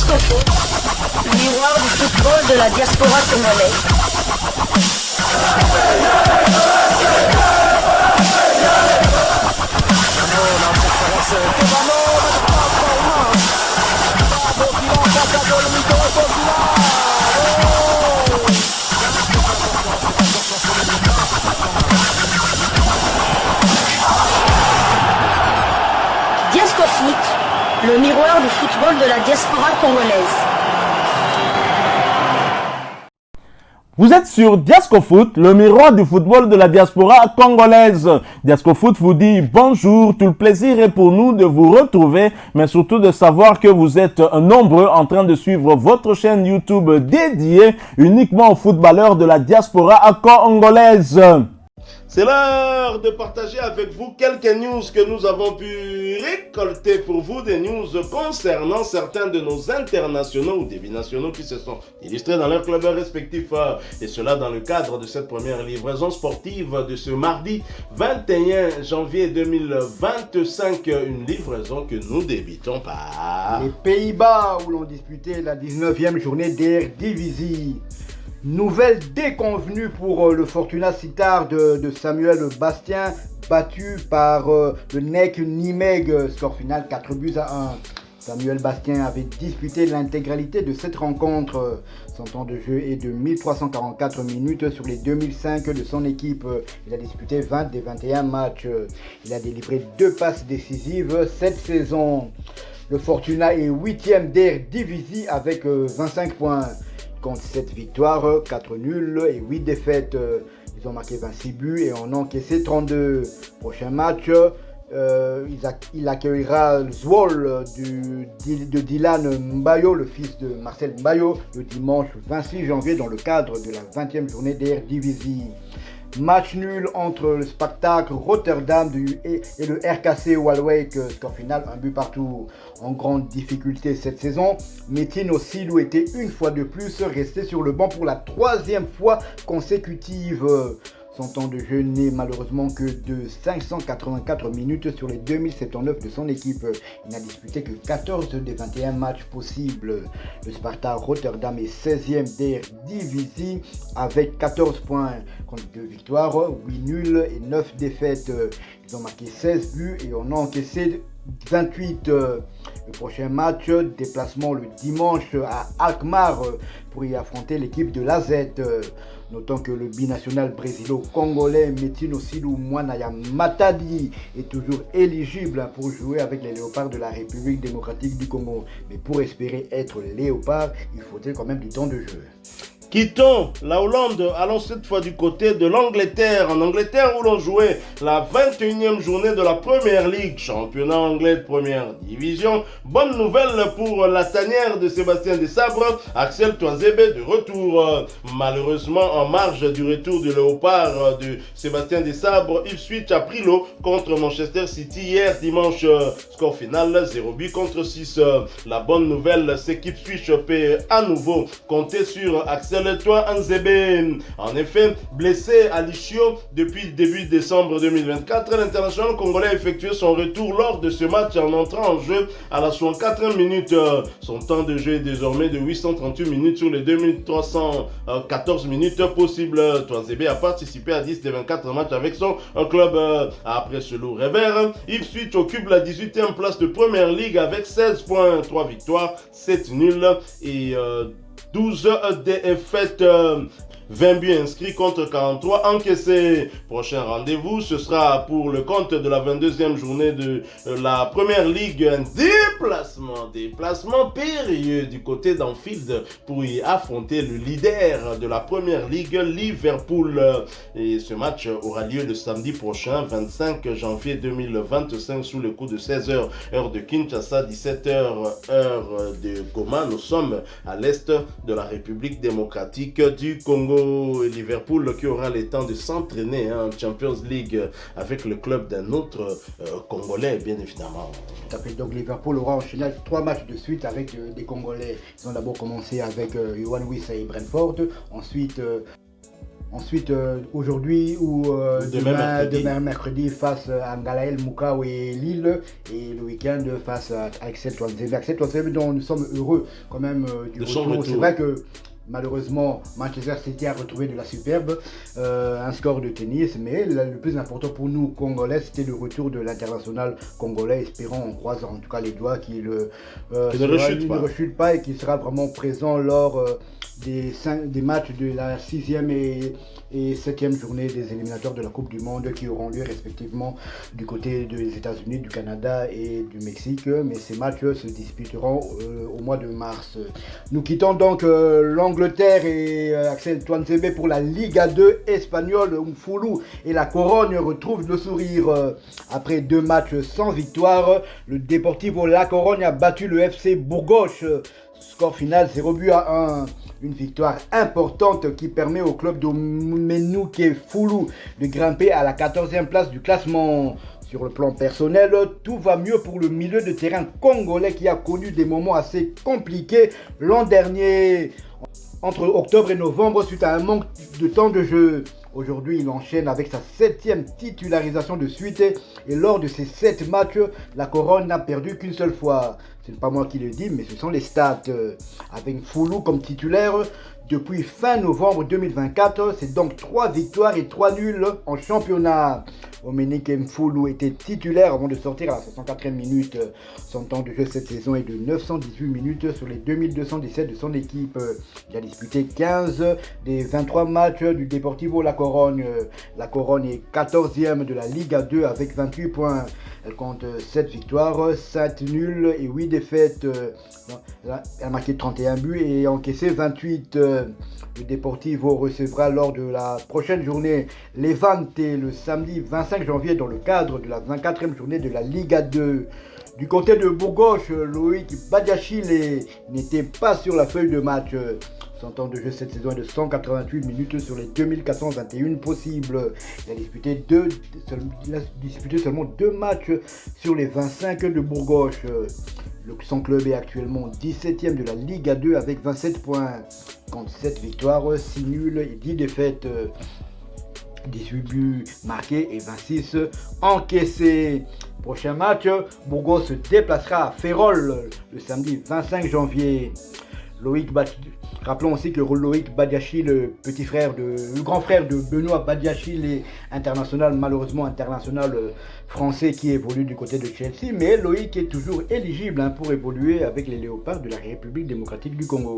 Diascofoot, le miroir du football de la diaspora congolaise. Diascofoot, le miroir du football de la diaspora congolaise. Vous êtes sur Diascofoot, le miroir du football de la diaspora congolaise. Diascofoot vous dit bonjour, tout le plaisir est pour nous de vous retrouver, mais surtout de savoir que vous êtes nombreux en train de suivre votre chaîne YouTube dédiée uniquement aux footballeurs de la diaspora congolaise. C'est l'heure de partager avec vous quelques news que nous avons pu récolter pour vous, des news concernant certains de nos internationaux ou des binationaux qui se sont illustrés dans leurs clubs respectifs, et cela dans le cadre de cette première livraison sportive de ce mardi 21 janvier 2025, une livraison que nous débutons par les Pays-Bas où l'on disputait la 19e journée d'Eredivisie. Nouvelle déconvenue pour le Fortuna Sittard de Samuel Bastien, battu par le NEC Nimègue, score final 4-1. Samuel Bastien avait disputé l'intégralité de cette rencontre. Son temps de jeu est de 1344 minutes sur les 2005 de son équipe. Il a disputé 20 des 21 matchs. Il a délivré 2 passes décisives cette saison. Le Fortuna est 8e d'Eredivisie avec 25 points. Compte 7 victoires, 4 nuls et 8 défaites. Ils ont marqué 26 buts et en ont encaissé 32. Prochain match, il accueillera le Zwolle de Dylan Mbayo, le fils de Marcel Mbayo, le dimanche 26 janvier dans le cadre de la 20e journée d'Eredivisie. Match nul entre le Spartak Rotterdam et le RKC Waalwijk, score final 1 but partout. En grande difficulté cette saison, Metin Osilou était une fois de plus resté sur le banc pour la 3e fois consécutive. Son temps de jeu n'est malheureusement que de 584 minutes sur les 2079 de son équipe. Il n'a disputé que 14 des 21 matchs possibles. Le Sparta Rotterdam est 16e d'Eredivisie avec 14 points, contre 2 victoires, 8 nuls et 9 défaites. Ils ont marqué 16 buts et on a encaissé 28. Le prochain match, déplacement le dimanche à Alkmaar pour y affronter l'équipe de l'AZ. Notons que le binational brésilo-congolais Metin Osilou Mwanaya Matadi est toujours éligible pour jouer avec les Léopards de la République démocratique du Congo. Mais pour espérer être Léopard, il faudrait quand même du temps de jeu. Quittons la Hollande, allons cette fois du côté de l'Angleterre. En Angleterre où l'on jouait la 21e journée de la Première Ligue, championnat anglais de première division. Bonne nouvelle pour la tanière de Sébastien Desabre, Axel Tuanzebe de retour. Malheureusement, en marge du retour du Léopard de Sébastien Desabre, Ipswich a pris l'eau contre Manchester City hier dimanche. Score final 0 but contre 6. La bonne nouvelle, c'est qu'Ipswich peut à nouveau compter sur Axel Tuanzebe. En effet, blessé à l'ischio depuis le début décembre 2024, l'international congolais a effectué son retour lors de ce match en entrant en jeu à la 64e minute. Son temps de jeu est désormais de 838 minutes sur les 2314 minutes possibles. Tuanzebe a participé à 10 des 24 matchs avec son club. Après ce lourd revers, Ipswich occupe la 18e place de Première Ligue avec 16 points, 3 victoires, 7 nuls et 12 défaites. 20 buts inscrits contre 43 encaissés. Prochain rendez-vous, ce sera pour le compte de la 22e journée de la Première Ligue. Un déplacement périlleux du côté d'Anfield pour y affronter le leader de la Première Ligue, Liverpool. Et ce match aura lieu le samedi prochain, 25 janvier 2025, sous le coup de 16h, heure de Kinshasa, 17h, heure de Goma. Nous sommes à l'est de la République démocratique du Congo. Liverpool qui aura le temps de s'entraîner en Champions League avec le club d'un autre Congolais, bien évidemment. Tout à fait. Donc Liverpool aura enchaîné 3 matchs de suite avec des Congolais. Ils ont d'abord commencé avec Yohan Wissa et Brentford. Ensuite, Ensuite, aujourd'hui ou demain mercredi face à Ngalael Moukao et Lille. Et le week-end face à Axel Touanzebe. Axel Touanzebe dont nous sommes heureux quand même du retour. C'est vrai que malheureusement, Manchester City a retrouvé de la superbe, un score de tennis, mais le plus important pour nous, Congolais, c'était le retour de l'international congolais. Espérons, on croise en tout cas les doigts qu'il ne rechute pas et qu'il sera vraiment présent lors des matchs de la 6e et 7e journée des éliminatoires de la Coupe du Monde qui auront lieu respectivement du côté des États-Unis, du Canada et du Mexique. Mais ces matchs se disputeront au mois de mars. Nous quittons donc l'Angleterre et Axel Touanzebe pour la Liga 2 espagnole. Mfoulou et la Corogne retrouvent le sourire après 2 matchs sans victoire. Le Deportivo La Corogne a battu le FC Burgos. Score final 0-1. Une victoire importante qui permet au club de Menouké Foulou de grimper à la 14e place du classement. Sur le plan personnel, tout va mieux pour le milieu de terrain congolais qui a connu des moments assez compliqués l'an dernier. Entre octobre et novembre, suite à un manque de temps de jeu. Aujourd'hui, il enchaîne avec sa 7e titularisation de suite et lors de ces 7 matchs, la Corogne n'a perdu qu'une seule fois. Ce n'est pas moi qui le dis, mais ce sont les stats. Avec Foulou comme titulaire, depuis fin novembre 2024, c'est donc 3 victoires et 3 nuls en championnat. Omenick Mfoulou était titulaire avant de sortir à la 64e minute. Son temps de jeu cette saison est de 918 minutes sur les 2217 de son équipe. Il a disputé 15 des 23 matchs du Deportivo La Corogne. La Corogne est 14e de la Liga 2 avec 28 points. Elle compte 7 victoires, 7 nuls et 8 défaites. Elle a marqué 31 buts et encaissé 28. Le Deportivo recevra lors de la prochaine journée Levante le samedi 25 janvier dans le cadre de la 24e journée de la Liga 2. Du côté de Burgos, Loïc Badiachile n'était pas sur la feuille de match. Son temps de jeu cette saison est de 188 minutes sur les 2421 possibles. Il a disputé seulement 2 matchs sur les 25 de Burgos. Son club est actuellement 17e de la Liga 2 avec 27 points. Compte 7 victoires, 6 nuls et 10 défaites. 18 buts marqués et 26 encaissés. Prochain match, Burgos se déplacera à Ferrol le samedi 25 janvier. Rappelons aussi que Loïc Badiachile, le grand frère de Benoît Badiachile, est malheureusement international français qui évolue du côté de Chelsea. Mais Loïc est toujours éligible pour évoluer avec les Léopards de la République démocratique du Congo.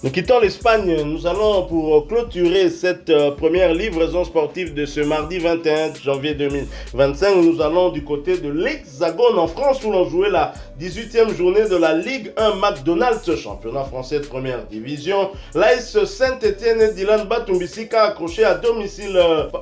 Nous quittons l'Espagne. Nous allons pour clôturer cette première livraison sportive de ce mardi 21 janvier 2025. Nous allons du côté de l'Hexagone en France où l'on jouait la 18e journée de la Ligue 1 McDonald's, championnat français de première division. L'AS Saint-Etienne, Dylan Batumbisika a accroché à domicile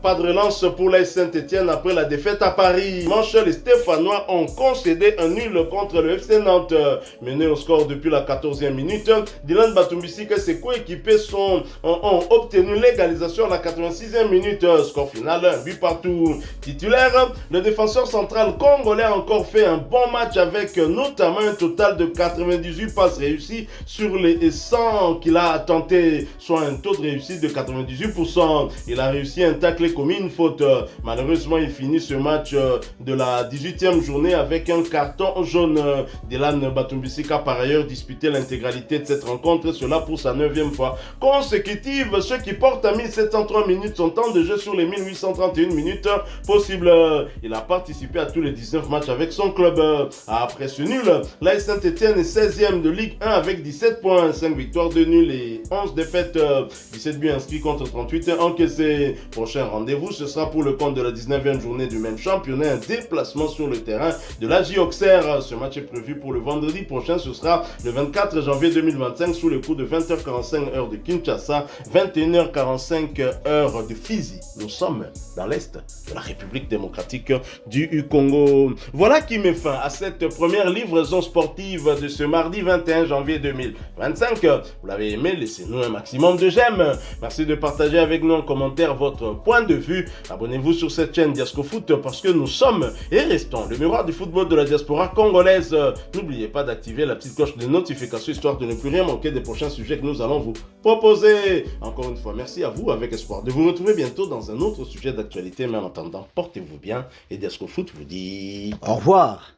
pas de relance pour l'AS Saint-Etienne après la défaite à Paris. Dimanche, les Stéphanois ont concédé un nul contre le FC Nantes. Mené au score depuis la 14e minute, Dylan Batumbisika et ses coéquipiers ont obtenu l'égalisation à la 86e minute. Score final, 1 but partout. Titulaire, le défenseur central congolais a encore fait un bon match avec notamment un total de 98 passes réussies sur les 100 qu'il a tenté, soit un taux de réussite de 98%. Il a réussi un tacle commis une faute. Malheureusement, il finit ce match de la 18e journée avec un carton jaune. Dylan Batumbisika par ailleurs disputé l'intégralité de cette rencontre, cela pour sa 9e fois consécutive, ce qui porte à 1703 minutes son temps de jeu sur les 1831 minutes possibles. Il a participé à tous les 19 matchs avec son club. Après ce nul, l'AS Saint-Etienne est 16e de Ligue 1 avec 17 points, 5 victoires, 2 nuls et 11 défaites, 17 buts inscrits contre 38 encaissés. Prochain rendez-vous, ce sera pour le compte de la 19e journée du même championnat, un déplacement sur le terrain de l'AJ Auxerre. Ce match est prévu pour le vendredi prochain, ce sera le 24 janvier 2025 sous le coup de 20h45 heure de Kinshasa, 21h45 heure de Fizi. Nous sommes dans l'est de la République démocratique du Congo. Voilà qui met fin à cette première livraison sportive de ce mardi 21 janvier 2025. 25. Vous l'avez aimé, laissez-nous un maximum de j'aime. Merci de partager avec nous en commentaire votre point de vue. Abonnez-vous sur cette chaîne Diasco Foot parce que nous sommes et restons le miroir du football de la diaspora congolaise. N'oubliez pas d'activer la petite cloche de notification histoire de ne plus rien manquer des prochains sujets que nous allons vous proposer. Encore une fois, merci à vous avec espoir de vous retrouver bientôt dans un autre sujet d'actualité. Mais en attendant, portez-vous bien et Diasco Foot vous dit au revoir.